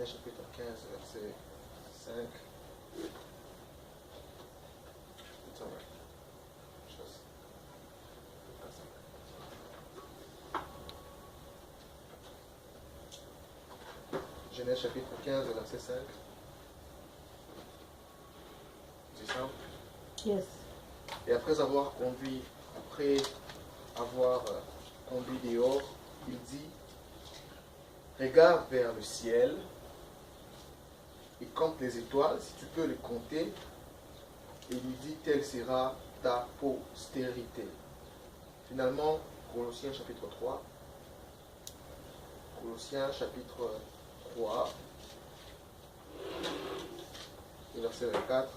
chapitre 15, verset 5. Genèse chapitre 15, verset 5. C'est ça? Yes. Et après avoir conduit dehors, il dit, regarde vers le ciel et compte les étoiles, si tu peux les compter. Et il lui dit, telle sera ta postérité. Finalement, Colossiens chapitre 3. Colossiens chapitre 3, et verset 24.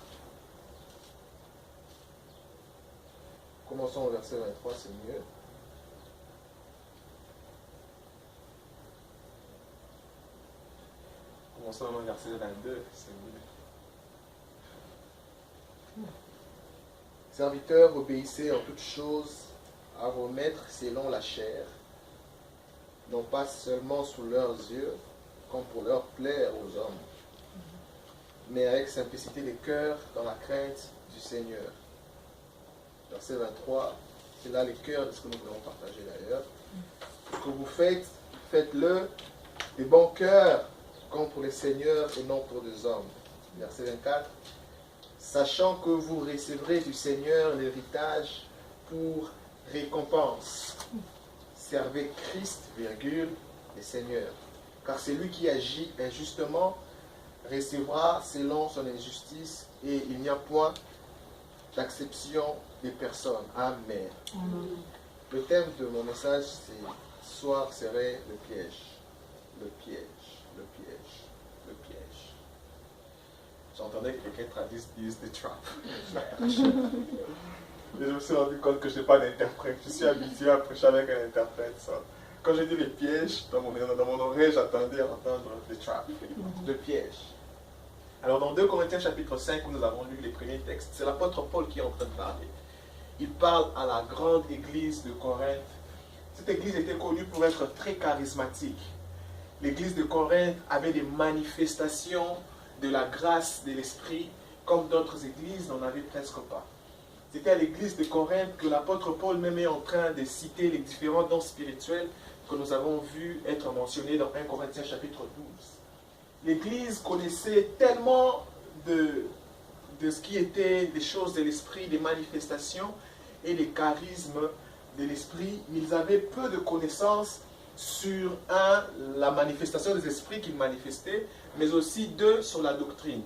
Commençons au verset 23, c'est mieux. Commençons au verset 22, c'est mieux. Serviteurs, obéissez en toutes choses à vos maîtres selon la chair, non pas seulement sous leurs yeux, comme pour leur plaire aux hommes, mais avec simplicité de cœur dans la crainte du Seigneur. Verset 23, c'est là le cœur de ce que nous voulons partager d'ailleurs. Ce que vous faites, faites-le de bon cœur, comme pour le Seigneur et non pour des hommes. Verset 24, sachant que vous recevrez du Seigneur l'héritage pour récompense. Servez Christ, virgule, le Seigneur. Car celui qui agit injustement recevra selon son injustice, et il n'y a point d'acception des personnes. Amen. Le thème de mon message ce soir serait le piège. Le piège, le piège, le piège. J'entendais que quelqu'un dise the trap. Et je me suis rendu compte que je n'ai pas d'interprète. Je suis habitué à prêcher avec un interprète. Ça. Quand j'ai dit les pièges, dans mon oreille, j'attendais à entendre the trap, le piège. Alors dans 2 Corinthiens chapitre 5, où nous avons lu les premiers textes, c'est l'apôtre Paul qui est en train de parler. Il parle à la grande église de Corinthe. Cette église était connue pour être très charismatique. L'église de Corinthe avait des manifestations de la grâce de l'esprit, comme d'autres églises n'en avaient presque pas. C'était à l'église de Corinthe que l'apôtre Paul même est en train de citer les différents dons spirituels que nous avons vus être mentionnés dans 1 Corinthiens chapitre 12. L'église connaissait tellement de ce qui était des choses de l'esprit, des manifestations et des charismes de l'esprit, mais ils avaient peu de connaissances sur, la manifestation des esprits qu'ils manifestaient, mais aussi, 2, sur la doctrine.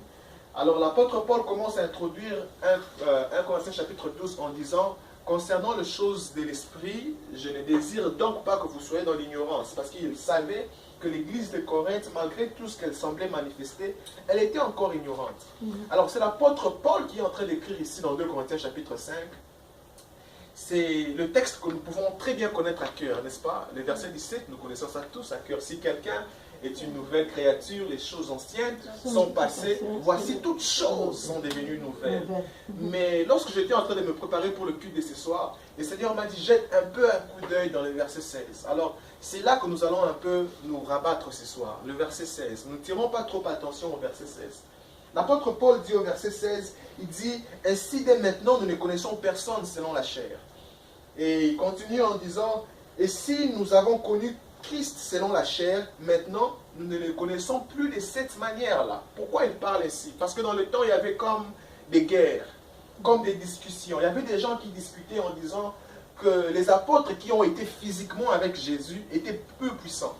Alors l'apôtre Paul commence à introduire 1 Corinthiens chapitre 12 en disant, concernant les choses de l'esprit, je ne désire donc pas que vous soyez dans l'ignorance, parce qu'il savait que l'église de Corinthe, malgré tout ce qu'elle semblait manifester, elle était encore ignorante. Alors c'est l'apôtre Paul qui est en train d'écrire ici dans 2 Corinthiens chapitre 5. C'est le texte que nous pouvons très bien connaître à cœur, n'est-ce pas? Le verset 17, nous connaissons ça tous à cœur. Si quelqu'un est une nouvelle créature, les choses anciennes sont passées, voici toutes choses sont devenues nouvelles. Mais lorsque j'étais en train de me préparer pour le culte de ce soir, le Seigneur m'a dit, jette un peu un coup d'œil dans le verset 16. Alors, c'est là que nous allons un peu nous rabattre ce soir, le verset 16. Nous ne tirons pas trop attention au verset 16. L'apôtre Paul dit au verset 16, il dit, « Ainsi dès maintenant, nous ne connaissons personne selon la chair. » Et il continue en disant, « Et si nous avons connu Christ selon la chair, maintenant, nous ne le connaissons plus de cette manière-là. » Pourquoi il parle ainsi? Parce que dans le temps, il y avait comme des guerres, comme des discussions. Il y avait des gens qui discutaient en disant que les apôtres qui ont été physiquement avec Jésus étaient peu puissants.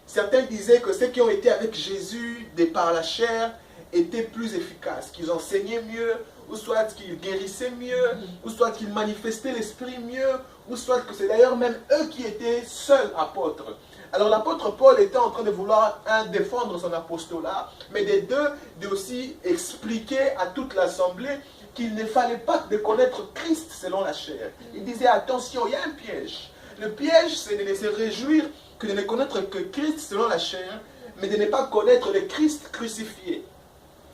Certains disaient que ceux qui ont été avec Jésus de par la chair étaient plus efficaces, qu'ils enseignaient mieux, ou soit qu'ils guérissaient mieux, ou soit qu'ils manifestaient l'esprit mieux, ou soit que c'est d'ailleurs même eux qui étaient seuls apôtres. Alors l'apôtre Paul était en train de vouloir défendre son apostolat, mais des deux, de aussi expliquer à toute l'assemblée qu'il ne fallait pas de connaître Christ selon la chair. Il disait attention, il y a un piège. Le piège, c'est de ne se réjouir que de ne connaître que Christ selon la chair, mais de ne pas connaître le Christ crucifié.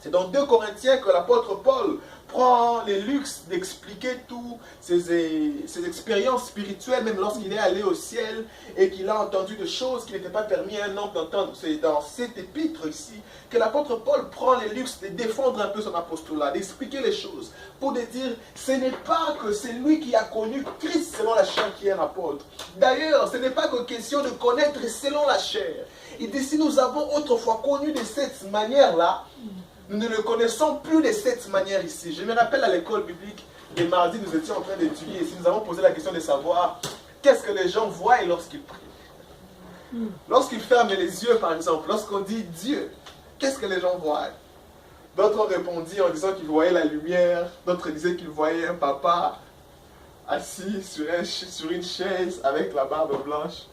C'est dans 2 Corinthiens que l'apôtre Paul prend les luxes d'expliquer tout, ses expériences spirituelles, même lorsqu'il est allé au ciel et qu'il a entendu des choses qui n'étaient pas permis à un homme d'entendre. C'est dans cet épître ici que l'apôtre Paul prend les luxes de défendre un peu son apostolat, d'expliquer les choses, pour dire, ce n'est pas que c'est lui qui a connu Christ selon la chair qui est un apôtre. D'ailleurs, ce n'est pas que question de connaître selon la chair. Il dit, si nous avons autrefois connu de cette manière-là, nous ne le connaissons plus de cette manière ici. Je me rappelle à l'école biblique, les mardis, nous étions en train d'étudier, et si nous avons posé la question de savoir qu'est-ce que les gens voient lorsqu'ils prient. Lorsqu'ils ferment les yeux, par exemple, lorsqu'on dit Dieu, qu'est-ce que les gens voient? D'autres ont répondu en disant qu'ils voyaient la lumière, d'autres disaient qu'ils voyaient un papa assis sur une chaise avec la barbe blanche.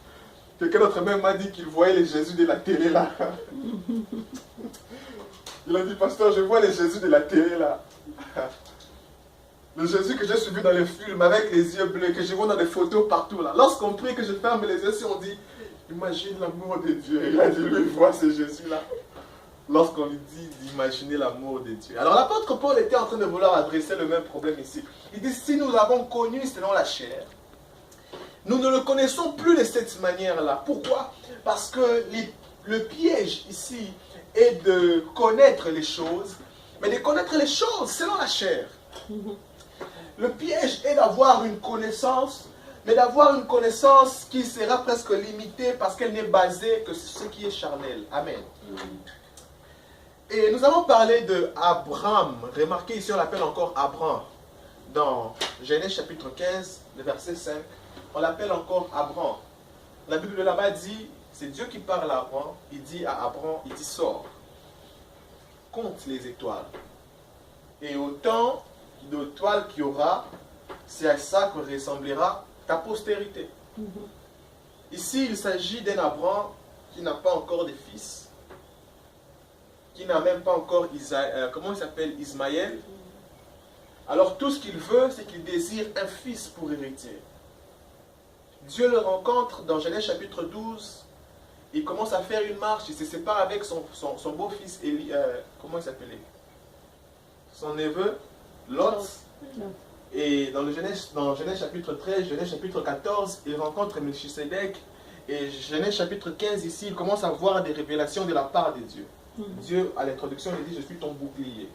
Quelqu'un d'autre même m'a dit qu'il voyait les Jésus de la télé là. Il a dit, pasteur, je vois les Jésus de la télé là. Le Jésus que j'ai suivi dans les films avec les yeux bleus, que je vois dans les photos partout là. Lorsqu'on prie, que je ferme les yeux, si on dit, imagine l'amour de Dieu. Il a dit, lui, il voit ce Jésus là. Lorsqu'on lui dit d'imaginer l'amour de Dieu. Alors l'apôtre Paul était en train de vouloir adresser le même problème ici. Il dit, si nous l'avons connu selon la chair, nous ne le connaissons plus de cette manière-là. Pourquoi? Parce que le piège ici est de connaître les choses, mais de connaître les choses selon la chair. Le piège est d'avoir une connaissance, mais d'avoir une connaissance qui sera presque limitée parce qu'elle n'est basée que sur ce qui est charnel. Amen. Et nous avons parlé de Abraham. Remarquez ici, on l'appelle encore Abraham. Dans Genèse chapitre 15, le verset 5, on l'appelle encore Abraham. La Bible de là-bas dit, c'est Dieu qui parle à Abraham. Il dit à Abraham, il dit, sors, compte les étoiles. Et autant d'étoiles qu'il y aura, c'est à ça que ressemblera ta postérité. Ici, il s'agit d'un Abraham qui n'a pas encore de fils, qui n'a même pas encore comment il s'appelle, Ismaël. Alors tout ce qu'il veut, c'est qu'il désire un fils pour hériter. Dieu le rencontre dans Genèse chapitre 12. Il commence à faire une marche. Il se sépare avec son beau-fils, comment il s'appelait? Son neveu, Lot. Et dans Genèse chapitre 13, Genèse chapitre 14, il rencontre Melchisedec. Et Genèse chapitre 15, ici, il commence à voir des révélations de la part de Dieu. Dieu, à l'introduction, il dit, je suis ton bouclier.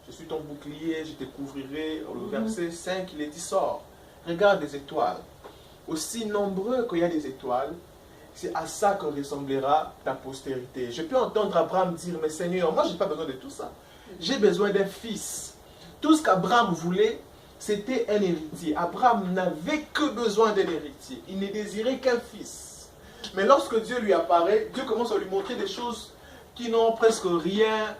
Je suis ton bouclier, je te couvrirai. Au verset 5, il est dit, sors, regarde les étoiles. Aussi nombreux qu'il y a des étoiles, c'est à ça que ressemblera ta postérité. Je peux entendre Abraham dire, mais Seigneur, moi je n'ai pas besoin de tout ça. J'ai besoin d'un fils. Tout ce qu'Abraham voulait, c'était un héritier. Abraham n'avait que besoin d'un héritier. Il ne désirait qu'un fils. Mais lorsque Dieu lui apparaît, Dieu commence à lui montrer des choses qui n'ont presque rien,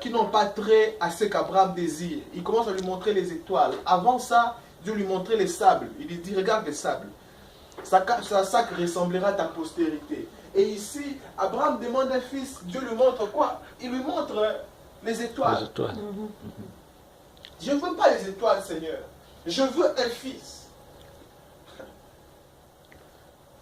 qui n'ont pas trait à ce qu'Abraham désire. Il commence à lui montrer les étoiles. Avant ça, Dieu lui montrait les sables. Il lui dit, regarde les sables. Ça que ressemblera ta postérité. Et ici, Abraham demande un fils. Dieu lui montre quoi? Il lui montre les étoiles. Les étoiles. Je ne veux pas les étoiles, Seigneur. Je veux un fils.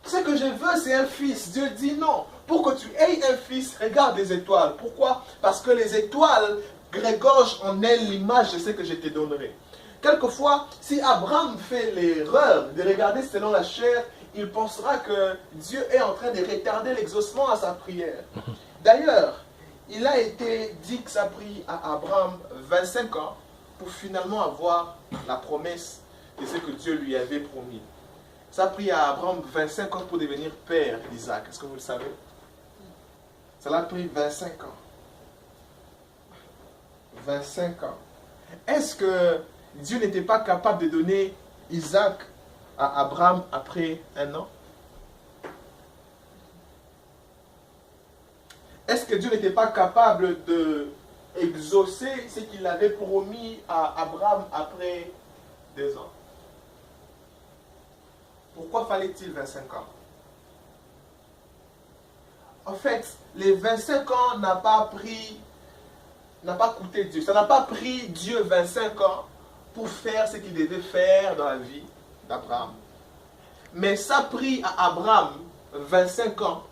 Ce que je veux, c'est un fils. Dieu dit non. Pour que tu aies un fils, regarde les étoiles. Pourquoi? Parce que les étoiles regorgent en elles l'image de ce que je te donnerai. Quelquefois, si Abraham fait l'erreur de regarder selon la chair, il pensera que Dieu est en train de retarder l'exaucement à sa prière. D'ailleurs, il a été dit que ça a pris à Abraham 25 ans pour finalement avoir la promesse de ce que Dieu lui avait promis. Ça a pris à Abraham 25 ans pour devenir père d'Isaac. Est-ce que vous le savez? Ça l'a pris 25 ans. 25 ans. Est-ce que Dieu n'était pas capable de donner Isaac à Abraham après 1 an? Est-ce que Dieu n'était pas capable d'exaucer ce qu'il avait promis à Abraham après 2 ans? Pourquoi fallait-il 25 ans? En fait, les 25 ans n'a pas coûté Dieu. Ça n'a pas pris Dieu 25 ans pour faire ce qu'il devait faire dans la vie d'Abraham. Mais ça a pris à Abraham 25 ans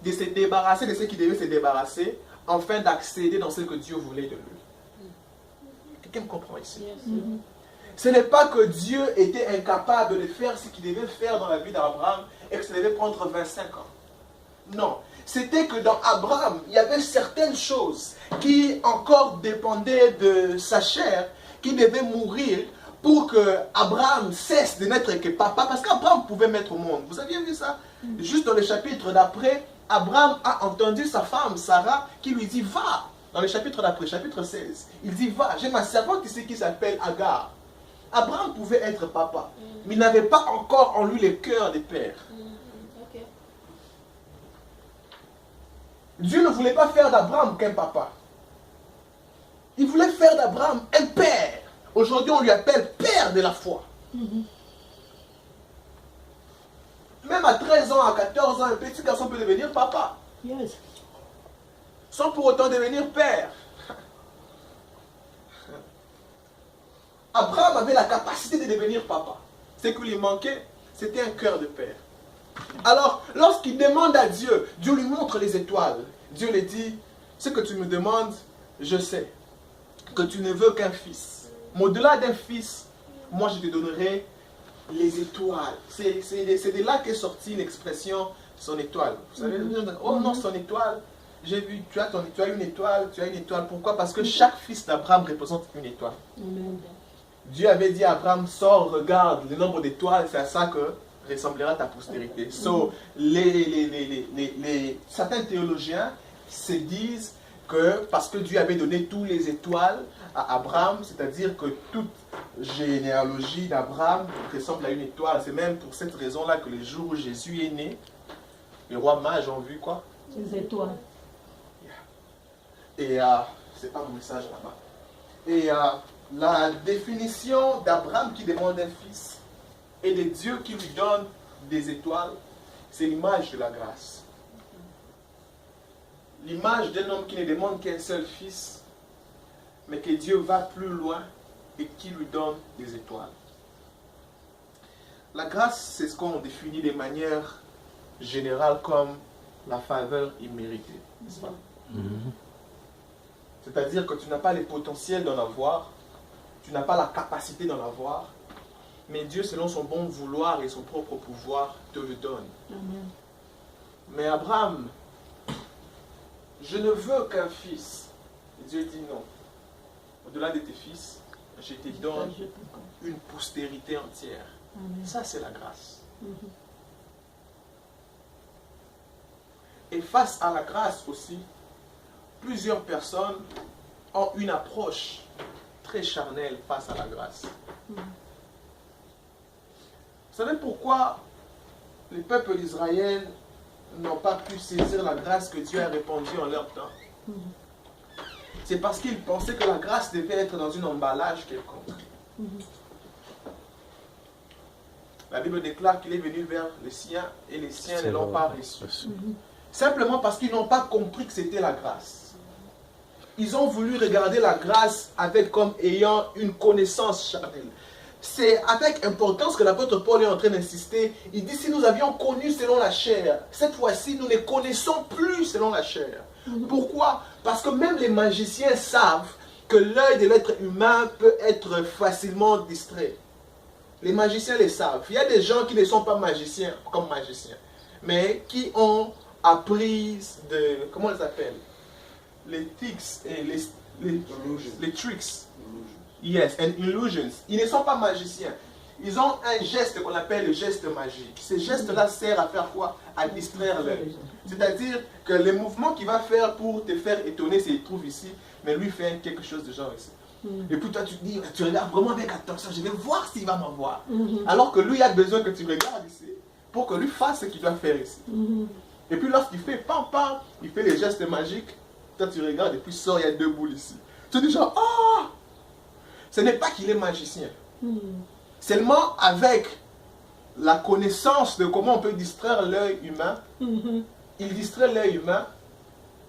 de se débarrasser de ce qu'il devait se débarrasser, afin d'accéder dans ce que Dieu voulait de lui. Quelqu'un me comprend ici? Yes. Ce n'est pas que Dieu était incapable de faire ce qu'il devait faire dans la vie d'Abraham et que ça devait prendre 25 ans. Non. C'était que dans Abraham, il y avait certaines choses qui encore dépendaient de sa chair, qui devaient mourir pour que Abraham cesse de n'être que papa, parce qu'Abraham pouvait mettre au monde. Vous aviez vu ça? Juste dans le chapitre d'après, Abraham a entendu sa femme, Sarah, qui lui dit, va. Dans le chapitre d'après, chapitre 16, il dit, va, j'ai ma servante ici qui s'appelle Agar. Abraham pouvait être papa, mais il n'avait pas encore en lui le cœur de père. Okay. Dieu ne voulait pas faire d'Abraham qu'un papa. Il voulait faire d'Abraham un père. Aujourd'hui, on lui appelle père de la foi. Même à 13 ans, à 14 ans, un petit garçon peut devenir papa. Yes. Sans pour autant devenir père. Abraham avait la capacité de devenir papa. Ce qui lui manquait, c'était un cœur de père. Alors, lorsqu'il demande à Dieu, Dieu lui montre les étoiles. Dieu lui dit, ce que tu me demandes, je sais que tu ne veux qu'un fils. Mais au-delà d'un fils, moi je te donnerai les étoiles. C'est de là qu'est sortie l'expression son étoile. Vous savez, oh non, son étoile. J'ai vu, tu as une étoile, tu as une étoile. Pourquoi? Parce que chaque fils d'Abraham représente une étoile. Amen. Dieu avait dit à Abraham, sors, regarde le nombre d'étoiles, c'est à ça que ressemblera ta postérité. So, certains théologiens se disent que parce que Dieu avait donné tous les étoiles à Abraham, c'est-à-dire que toute généalogie d'Abraham ressemble à une étoile. C'est même pour cette raison-là que le jour où Jésus est né, les rois mages ont vu quoi? Les étoiles. Et c'est pas mon message là-bas. Et la définition d'Abraham qui demande un fils et de Dieu qui lui donne des étoiles, c'est l'image de la grâce. L'image d'un homme qui ne demande qu'un seul fils, mais que Dieu va plus loin et qui lui donne des étoiles. La grâce, c'est ce qu'on définit de manière générale comme la faveur imméritée, n'est-ce pas? C'est-à-dire que tu n'as pas le potentiel d'en avoir, tu n'as pas la capacité d'en avoir, mais Dieu, selon son bon vouloir et son propre pouvoir, te le donne. Amen. Mais Abraham, je ne veux qu'un fils. Et Dieu dit non. Au-delà de tes fils, je te donne une postérité entière. Amen. Ça, c'est la grâce. Et face à la grâce aussi, plusieurs personnes ont une approche très charnelle face à la grâce. Vous savez pourquoi les peuples d'Israël n'ont pas pu saisir la grâce que Dieu a répandue en leur temps? C'est parce qu'ils pensaient que la grâce devait être dans un emballage quelconque. La Bible déclare qu'il est venu vers les siens et les siens ne l'ont pas reçu. Simplement parce qu'ils n'ont pas compris que c'était la grâce. Ils ont voulu regarder la grâce avec comme ayant une connaissance charnelle. C'est avec importance que l'apôtre Paul est en train d'insister. Il dit, si nous avions connu selon la chair, cette fois-ci, nous ne connaissons plus selon la chair. Pourquoi? Parce que même les magiciens savent que l'œil de l'être humain peut être facilement distrait. Les magiciens le savent. Il y a des gens qui ne sont pas magiciens comme magiciens, mais qui ont appris de... Comment ils appellent? Les tics et les tricks. Yes, and illusions. Ils ne sont pas magiciens. Ils ont un geste qu'on appelle le geste magique. Ce geste-là sert à faire quoi? À distraire l'œil. C'est-à-dire que le mouvement qu'il va faire pour te faire étonner, c'est qu'il trouve ici, mais lui fait quelque chose de genre ici. Et puis toi, tu te dis, tu regardes vraiment avec attention, je vais voir s'il va m'avoir. Alors que lui a besoin que tu regardes ici, pour que lui fasse ce qu'il doit faire ici. Et puis lorsqu'il fait pam pam, il fait les gestes magiques, toi tu regardes et puis sort, il y a 2 boules ici. Tu te dis genre, oh! Ce n'est pas qu'il est magicien. Seulement avec la connaissance de comment on peut distraire l'œil humain, il distrait l'œil humain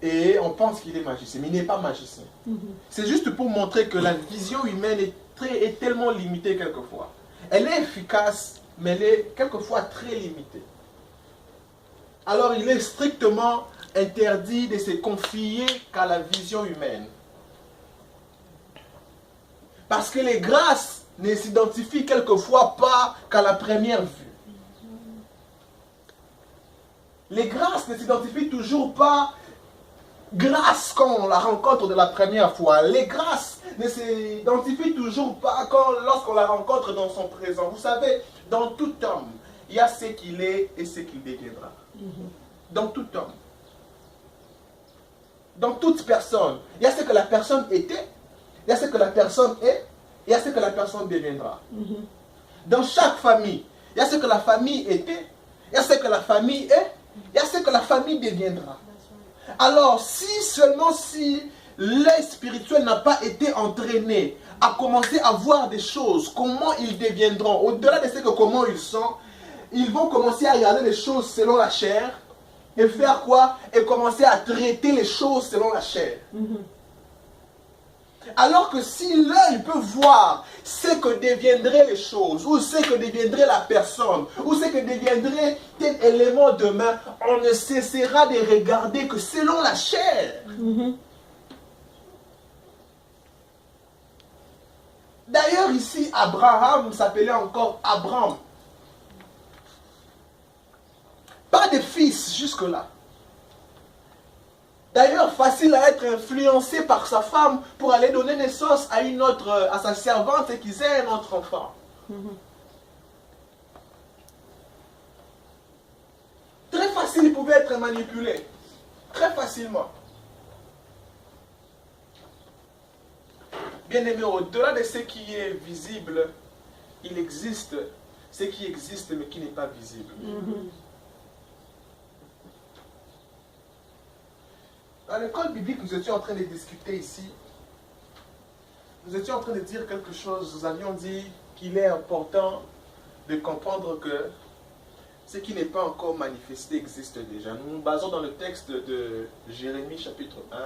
et on pense qu'il est magicien, mais il n'est pas magicien. C'est juste pour montrer que la vision humaine est tellement limitée quelquefois. Elle est efficace, mais elle est quelquefois très limitée. Alors il est strictement interdit de se confier qu'à la vision humaine. Parce que les grâces ne s'identifient quelquefois pas qu'à la première vue. Les grâces ne s'identifient toujours pas grâce quand on la rencontre de la première fois. Les grâces ne s'identifient toujours pas lorsqu'on la rencontre dans son présent. Vous savez, dans tout homme, il y a ce qu'il est et ce qu'il deviendra. Dans tout homme. Dans toute personne. Il y a ce que la personne était, il y a ce que la personne est, il y a ce que la personne deviendra. Dans chaque famille, il y a ce que la famille était, il y a ce que la famille est, il y a ce que la famille deviendra. Alors, si l'œil spirituel n'a pas été entraîné à commencer à voir des choses, comment ils deviendront, au-delà de ce que comment ils sont, ils vont commencer à regarder les choses selon la chair et faire quoi? Et commencer à traiter les choses selon la chair. Alors que si l'œil peut voir ce que deviendraient les choses, ou ce que deviendrait la personne, ou ce que deviendrait tel élément demain, on ne cessera de regarder que selon la chair. D'ailleurs ici, Abraham s'appelait encore Abram. Pas de fils jusque-là. D'ailleurs, facile à être influencé par sa femme pour aller donner naissance à sa servante et qu'ils aient un autre enfant. Très facile, il pouvait être manipulé. Très facilement. Bien aimé, au-delà de ce qui est visible, il existe ce qui existe mais qui n'est pas visible. Dans l'école biblique, nous étions en train de discuter ici. Nous étions en train de dire quelque chose. Nous avions dit qu'il est important de comprendre que ce qui n'est pas encore manifesté existe déjà. Nous nous basons dans le texte de Jérémie chapitre 1.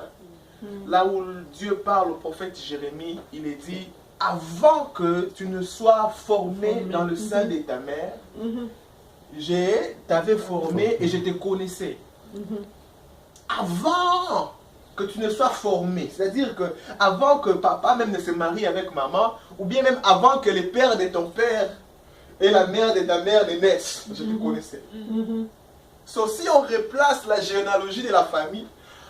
Là où Dieu parle au prophète Jérémie, il est dit « Avant que tu ne sois formé dans le sein de ta mère, je t'avais formé et je te connaissais. » Avant que tu ne sois formé, c'est-à-dire que avant que papa même ne se marie avec maman, ou bien même avant que le père de ton père et la mère de ta mère ne naissent, je te connaissais. So, si on replace la généalogie de la famille,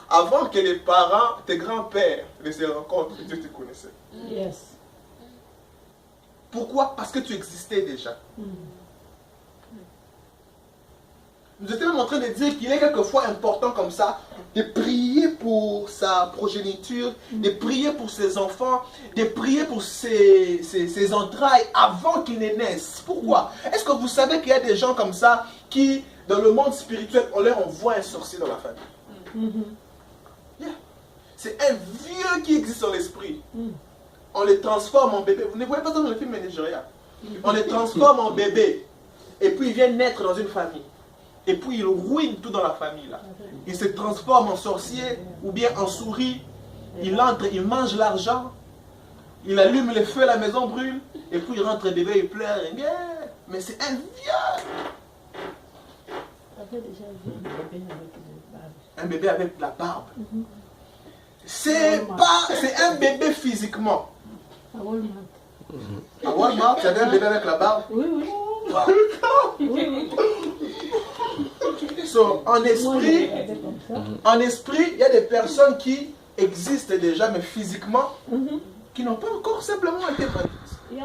avant que les parents, tes grands-pères ne se rencontrent, Dieu te connaissait. Yes. Pourquoi? Parce que tu existais déjà. Nous étions même en train de dire qu'il est quelquefois important comme ça de prier pour sa progéniture, de prier pour ses enfants, de prier pour ses entrailles avant qu'ils ne naissent. Pourquoi? Est-ce que vous savez qu'il y a des gens comme ça qui, dans le monde spirituel, on leur envoie un sorcier dans la famille? Yeah. C'est un vieux qui existe dans l'esprit. On les transforme en bébé. Vous ne voyez pas ça dans le film Nigeria? On les transforme en bébé. Et puis ils viennent naître dans une famille. Et puis il ruine tout dans la famille là. Il se transforme en sorcier ou bien en souris. Il entre, il mange l'argent. Il allume le feu, la maison brûle. Et puis il rentre bébé, il pleure. Et bien, mais c'est un vieux. Un bébé avec la barbe. C'est un bébé physiquement. À Walmart, c'est un bébé avec la barbe. Oui, oui. So, en esprit, il y a des personnes qui existent déjà, mais physiquement, qui n'ont pas encore simplement été manifestées.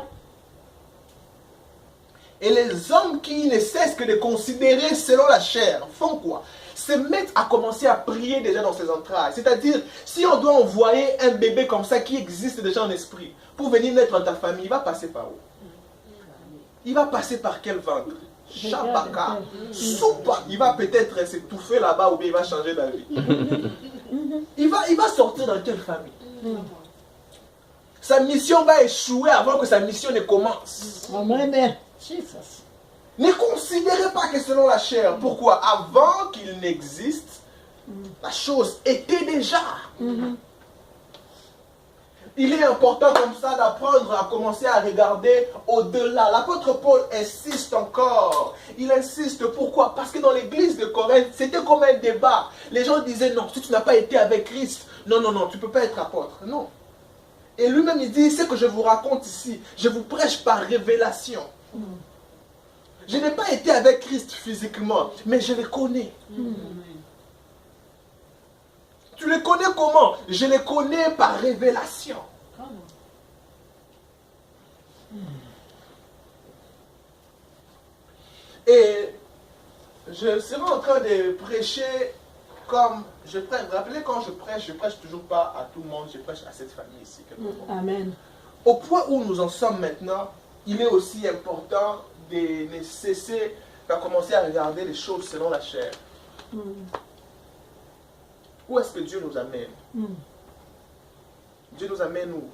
Et les hommes qui ne cessent que de considérer selon la chair, font quoi? Se mettent à commencer à prier déjà dans ses entrailles. C'est-à-dire, si on doit envoyer un bébé comme ça qui existe déjà en esprit, pour venir naître dans ta famille, il va passer par où? Il va passer par quel ventre? Shabaka, Soupa. Il va peut-être s'étouffer là-bas ou bien il va changer d'avis. Il va sortir dans quelle famille? Sa mission va échouer avant que sa mission ne commence. Ne considérez pas que selon la chair. Pourquoi? Avant qu'il n'existe, la chose était déjà. Il est important comme ça d'apprendre à commencer à regarder au-delà. L'apôtre Paul insiste encore. Il insiste. Pourquoi? Parce que dans l'église de Corinthe, c'était comme un débat. Les gens disaient non, si tu n'as pas été avec Christ, non, tu ne peux pas être apôtre. Non. Et lui-même, il dit, ce que je vous raconte ici, je vous prêche par révélation. Je n'ai pas été avec Christ physiquement, mais je le connais. Tu les connais comment? Je les connais par révélation. Et je serai en train de prêcher comme je prêche. Vous vous rappelez, quand je prêche toujours pas à tout le monde, je prêche à cette famille ici. Amen. Au point où nous en sommes maintenant, il est aussi important de ne cesser de commencer à regarder les choses selon la chair. Où est-ce que Dieu nous amène? Dieu nous amène où?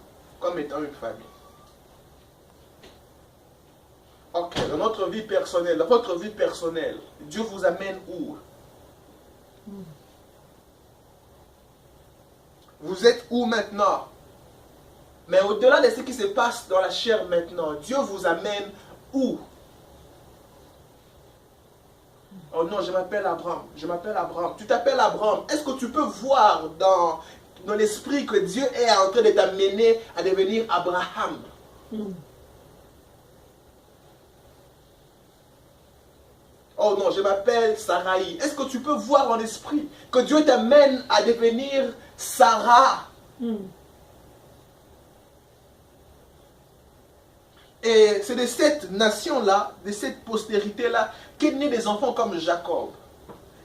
Comme étant une famille. Ok, dans notre vie personnelle, dans votre vie personnelle, Dieu vous amène où? Vous êtes où maintenant? Mais au-delà de ce qui se passe dans la chair maintenant, Dieu vous amène où? Oh non, je m'appelle Abraham. Je m'appelle Abraham. Tu t'appelles Abraham. Est-ce que tu peux voir dans l'esprit que Dieu est en train de t'amener à devenir Abraham? Oh non, je m'appelle Sarai. Est-ce que tu peux voir en esprit que Dieu t'amène à devenir Sarah? Et c'est de cette nation-là, de cette postérité-là, qu'est né des enfants comme Jacob,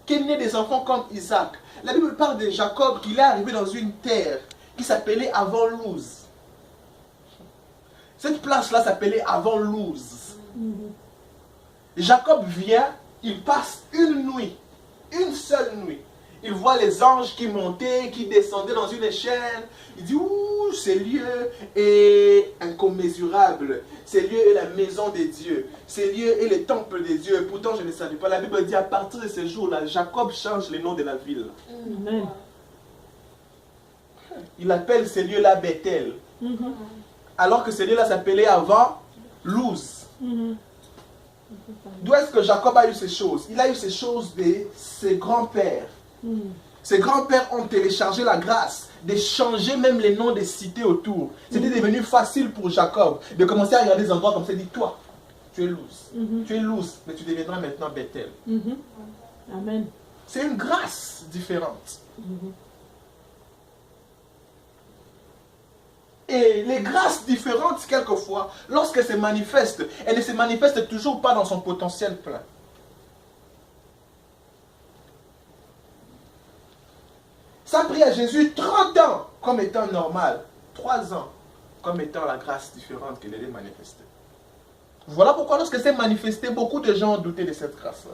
qu'est né des enfants comme Isaac. La Bible parle de Jacob qu'il est arrivé dans une terre qui s'appelait avant Luz. Cette place-là s'appelait avant Luz. Jacob vient, il passe une nuit, une seule nuit. Il voit les anges qui montaient, qui descendaient dans une échelle. Il dit, ouh, ce lieu est incommensurable. Ce lieu est la maison de Dieu. Ce lieu est le temple de Dieu. Pourtant, je ne savais pas. La Bible dit, à partir de ce jour-là, Jacob change le nom de la ville. Amen. Il appelle ce lieu-là Bethel. Alors que ce lieu-là s'appelait avant Luz. D'où est-ce que Jacob a eu ces choses? Il a eu ces choses de ses grands-pères. Ses grands-pères ont téléchargé la grâce de changer même les noms des cités autour. C'était devenu facile pour Jacob de commencer à regarder des endroits comme ça. Il dit, toi, tu es Luz. Tu es Luz, mais tu deviendras maintenant Bethel. Amen. C'est une grâce différente. Et les grâces différentes, quelquefois, lorsqu'elles se manifestent, elles ne se manifestent toujours pas dans son potentiel plein. Ça a pris à Jésus 30 ans comme étant normal, 3 ans comme étant la grâce différente qu'il allait manifester. Voilà pourquoi lorsqu'elle s'est manifestée, beaucoup de gens ont douté de cette grâce-là.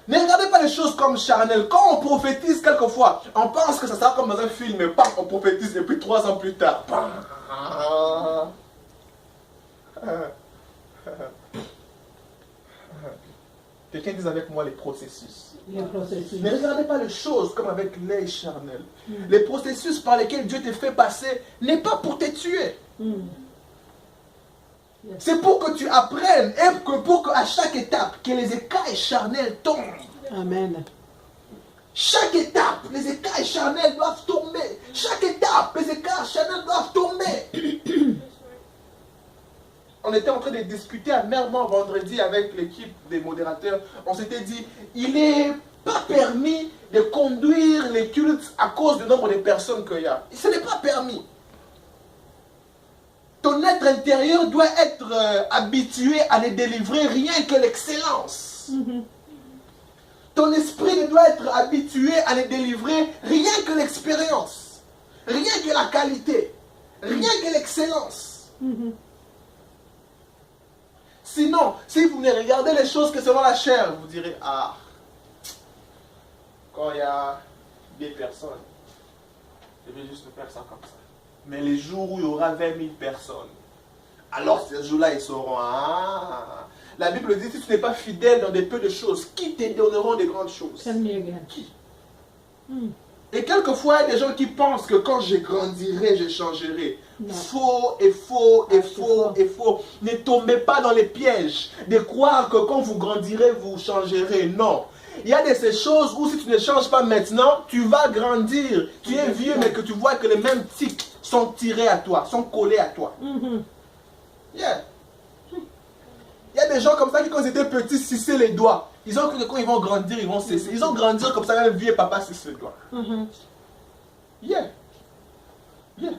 Ne regardez pas les choses comme charnelles. Quand on prophétise quelquefois, on pense que ça sera comme dans un film, et on prophétise et puis 3 ans plus tard. Quelqu'un dit avec moi les processus. Les processus. Ne regardez pas les choses comme avec l'œil charnel. Les processus par lesquels Dieu te fait passer n'est pas pour te tuer. C'est pour que tu apprennes et pour qu'à chaque étape, que les écailles charnelles tombent. Amen. Chaque étape, les écailles charnelles doivent tomber. Chaque étape, les écailles charnelles doivent tomber. On était en train de discuter amèrement vendredi avec l'équipe des modérateurs. On s'était dit, il n'est pas permis de conduire les cultes à cause du nombre de personnes qu'il y a. Ce n'est pas permis. Ton être intérieur doit être habitué à ne délivrer rien que l'excellence. Ton esprit doit être habitué à ne délivrer rien que l'expérience, rien que la qualité, rien que l'excellence. Sinon, si vous ne regardez les choses que selon la chair, vous direz, ah, quand il y a des personnes, je vais juste faire ça comme ça. Mais les jours où il y aura 20 000 personnes, alors ces jours-là, ils sauront, ah, la Bible dit, si tu n'es pas fidèle dans des peu de choses, qui te donneront des grandes choses? Qui? Et quelquefois, il y a des gens qui pensent que quand je grandirai, je changerai. Non. Faux et faux et faux et faux. Ne tombez pas dans les pièges de croire que quand vous grandirez, vous changerez. Non. Il y a de ces choses où si tu ne changes pas maintenant, tu vas grandir. Tu es vieux, mais que tu vois que les mêmes tics sont tirés à toi, sont collés à toi. Yeah. Il y a des gens comme ça qui, quand ils étaient petits, sissaient les doigts. Ils ont cru que quand ils vont grandir, ils vont cesser. Ils ont grandi comme ça, même vieux papa sisse les doigts. Yeah. Yeah.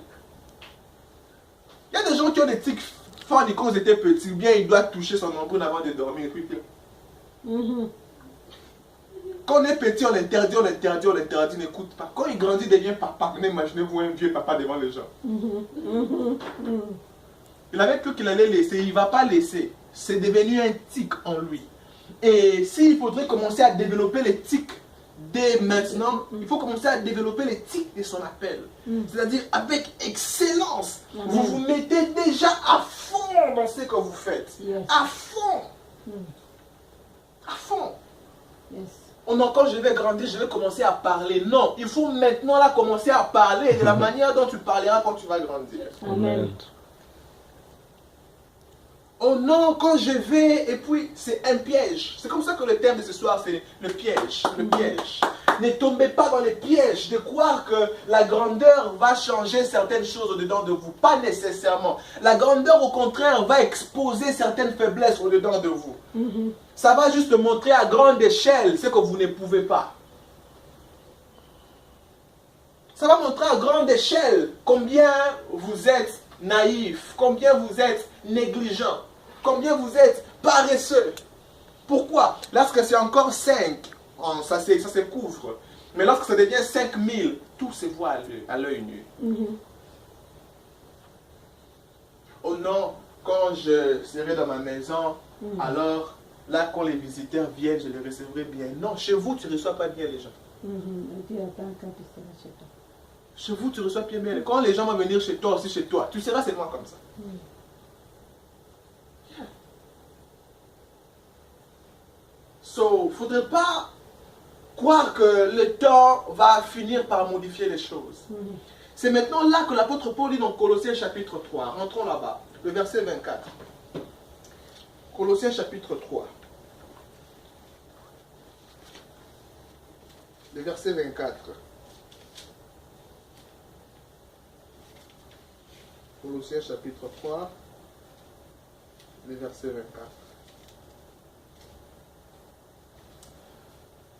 Il y a des gens qui ont des tics forts quand ils étaient petits, ou bien ils doivent toucher son empreinte avant de dormir. Et puis, quand on est petit, on l'interdit, n'écoute pas. Quand il grandit, il devient papa. Imaginez-vous un vieux papa devant les gens. Il avait cru qu'il allait laisser, il ne va pas laisser. C'est devenu un tic en lui. Et s'il faudrait commencer à développer les tics dès maintenant, il faut commencer à développer les tics de son appel. C'est-à-dire avec excellence. Vous vous mettez déjà à fond dans ce que vous faites. À fond. À fond. Oh non, quand je vais grandir, je vais commencer à parler. Non, il faut maintenant là commencer à parler de la manière dont tu parleras quand tu vas grandir. Amen. Oh non, quand je vais, et puis c'est un piège. C'est comme ça que le thème de ce soir, c'est le piège. Le piège. Ne tombez pas dans les pièges de croire que la grandeur va changer certaines choses au-dedans de vous. Pas nécessairement. La grandeur, au contraire, va exposer certaines faiblesses au-dedans de vous. Ça va juste montrer à grande échelle ce que vous ne pouvez pas. Ça va montrer à grande échelle combien vous êtes naïf, combien vous êtes négligent, combien vous êtes paresseux. Pourquoi? Lorsque c'est encore 5, ça se couvre. Mais lorsque ça devient 5000, tout se voit à l'œil nu. Oh non, quand je serai dans ma maison, alors là, quand les visiteurs viennent, je les recevrai bien. Non, chez vous, tu ne reçois pas bien les gens. Chez vous, tu reçois bien. Quand les gens vont venir chez toi, aussi chez toi, tu seras seulement comme ça. So, il ne faudrait pas croire que le temps va finir par modifier les choses. C'est maintenant là que l'apôtre Paul dit dans Colossiens chapitre 3. Rentrons là-bas, le verset 24. Colossiens chapitre 3. Le verset 24. Colossiens chapitre 3, le verset 24.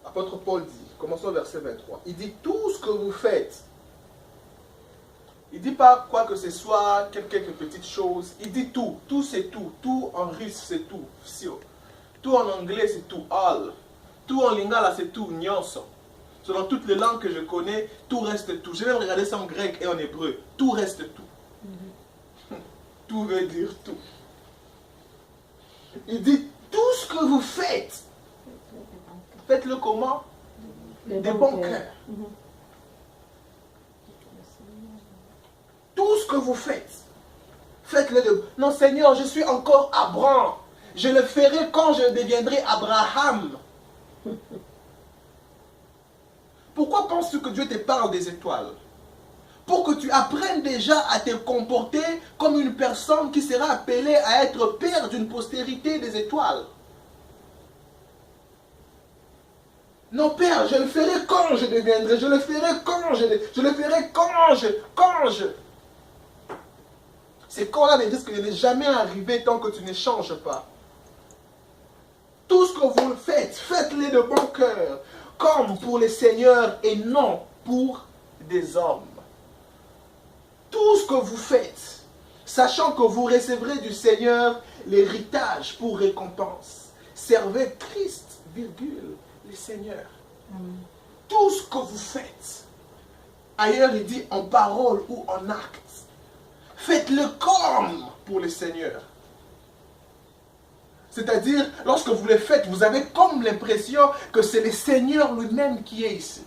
Apôtre Paul dit, commençons au verset 23, il dit tout ce que vous faites. Il ne dit pas quoi que ce soit, quelques petites choses. Il dit tout, tout c'est tout. Tout en russe c'est tout, tout en anglais c'est tout, all. Tout en lingala c'est tout, nyonso. Selon toutes les langues que je connais, tout reste tout. Je vais regarder ça en grec et en hébreu. Tout reste tout. Tout veut dire tout. Il dit tout ce que vous faites. Faites-le comment? De bon cœur. Tout ce que vous faites, faites-le de... Non Seigneur, je suis encore Abraham. Je le ferai quand je deviendrai Abraham. Pourquoi penses-tu que Dieu te parle des étoiles? Pour que tu apprennes déjà à te comporter comme une personne qui sera appelée à être père d'une postérité des étoiles. Non, Père, je le ferai quand je deviendrai, je le ferai quand je le ferai quand je... C'est quand là, les risques ne sont jamais arrivé tant que tu ne changes pas. Tout ce que vous faites, faites-le de bon cœur, comme pour les seigneurs et non pour des hommes. Tout ce que vous faites, sachant que vous recevrez du Seigneur l'héritage pour récompense. Servez Christ, virgule, le Seigneur. Tout ce que vous faites, ailleurs il dit en parole ou en acte, faites-le comme pour le Seigneur. C'est-à-dire, lorsque vous le faites, vous avez comme l'impression que c'est le Seigneur lui-même qui est ici.